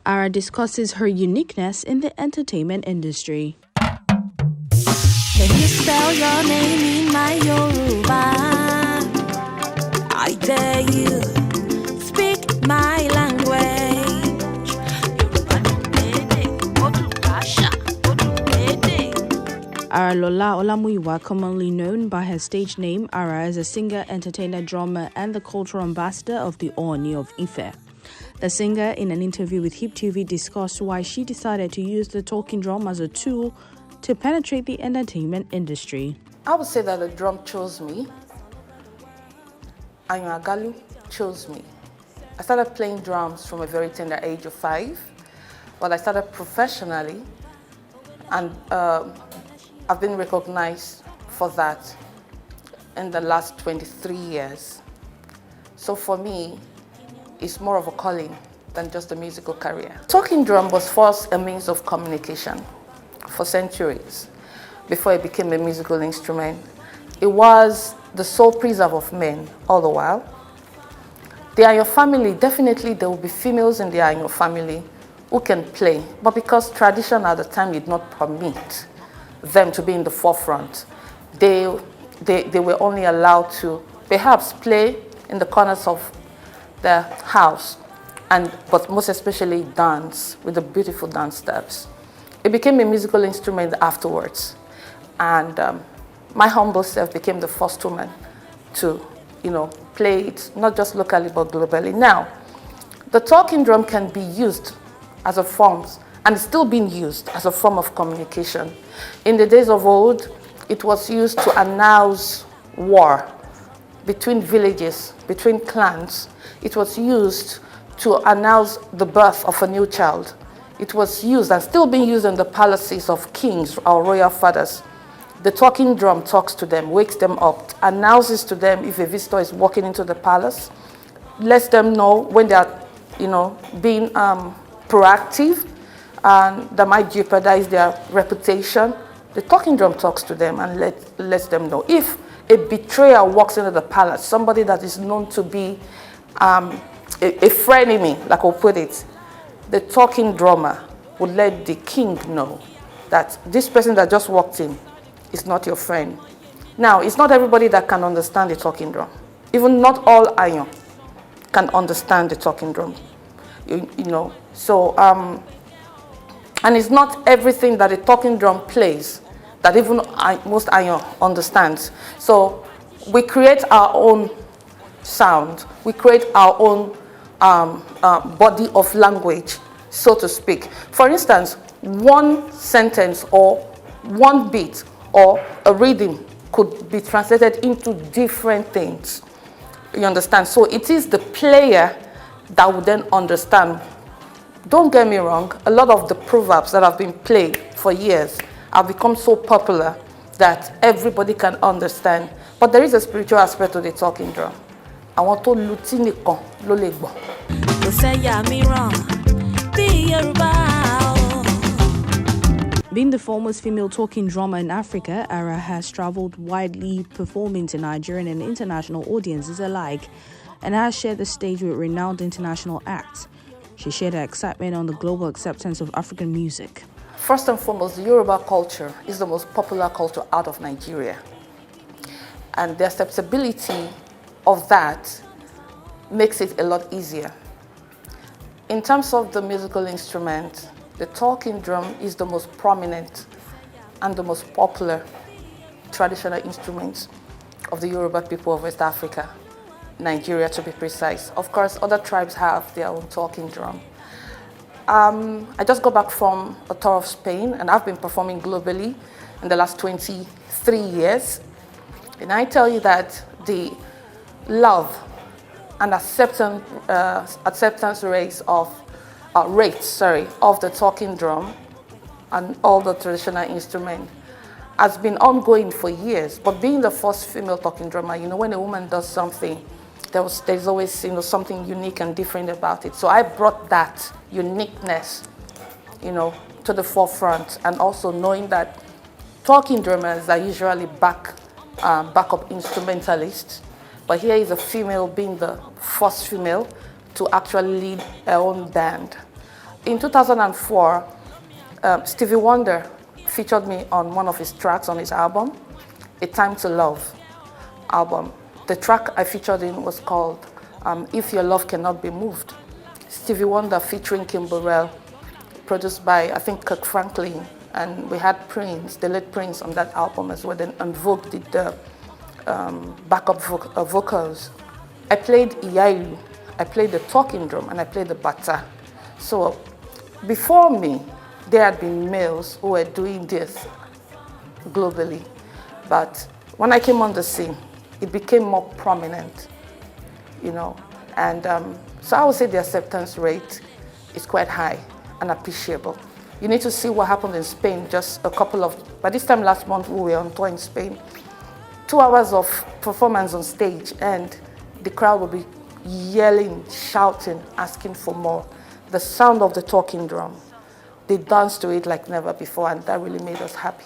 ARA discusses her uniqueness in the entertainment industry. Can you spell your name in my Yoruba? I dare you, speak my language. ARA Lola Olamuyiwa, commonly known by her stage name ARA, is a singer, entertainer, drummer, and the cultural ambassador of the Ooni of Ife. The singer, in an interview with HIPTV, discussed why she decided to use the talking drum as a tool to penetrate the entertainment industry. I would say that the drum chose me. Ayan Agalu chose me. I started playing drums from a very tender age of 5, but I started professionally, and I've been recognized for that in the last 23 years. So for me, it's more of a calling than just a musical career. Talking drum was first a means of communication for centuries before it became a musical instrument. It was the sole preserve of men all the while. The Ayo family, definitely there will be females in the Ayo family who can play, but because tradition at the time did not permit them to be in the forefront, they were only allowed to perhaps play in the corners of the house, but most especially dance with the beautiful dance steps. It became a musical instrument afterwards, and my humble self became the first woman to, play it not just locally but globally. Now, the talking drum can be used as a form, and it's still being used as a form of communication. In the days of old, it was used to announce war between villages, between clans. It was used to announce the birth of a new child. It was used and still being used in the palaces of kings or royal fathers. The talking drum talks to them, wakes them up, announces to them if a visitor is walking into the palace, lets them know when they are, being proactive and that might jeopardize their reputation. The talking drum talks to them and lets them know. If a betrayer walks into the palace, somebody that is known to be a frenemy, like I'll put it, the talking drummer would let the king know that this person that just walked in is not your friend. Now, it's not everybody that can understand the talking drum. Even not all Ayon can understand the talking drum. And it's not everything that a talking drum plays that even most Ayon understands. So we create our own sound. We create our own body of language, so to speak. For instance, one sentence or one beat or a rhythm could be translated into different things. You understand? So it is the player that would then understand. Don't get me wrong, a lot of the proverbs that have been played for years have become so popular that everybody can understand. But there is a spiritual aspect to the talking drum. I want to luti nikan lo le gbọ́. Kò sẹ́yà mìíràn bí Yorùbá. Being the foremost female talking drummer in Africa, ARA has traveled widely performing to Nigerian and international audiences alike and has shared the stage with renowned international acts. She shared her excitement on the global acceptance of African music. First and foremost, the Yoruba culture is the most popular culture out of Nigeria. And the acceptability of that makes it a lot easier. In terms of the musical instrument, the talking drum is the most prominent and the most popular traditional instrument of the Yoruba people of West Africa, Nigeria to be precise. Of course, other tribes have their own talking drum. I just got back from a tour of Spain, and I've been performing globally in the last 23 years. And I tell you that the love and acceptance rates of the talking drum and all the traditional instruments has been ongoing for years. But being the first female talking drummer, when a woman does something, there's always something unique and different about it. So I brought that uniqueness, to the forefront, and also knowing that talking drummers are usually backup instrumentalists, but here is a female being the first female to actually lead her own band. In 2004, Stevie Wonder featured me on one of his tracks on his album, A Time to Love album. The track I featured in was called If Your Love Cannot Be Moved. Stevie Wonder featuring Kim Burrell, produced by, I think, Kirk Franklin, and we had Prince, the late Prince, on that album as well. Then Vogue did the backup vocals. I played Iyailu, I played the talking drum, and I played the bata. So before me, there had been males who were doing this globally. But when I came on the scene, it became more prominent, you know. And so I would say the acceptance rate is quite high and appreciable. You need to see what happened in Spain just by this time last month we were on tour in Spain. 2 hours of performance on stage and the crowd will be yelling, shouting, asking for more. The sound of the talking drum, they danced to it like never before, and that really made us happy.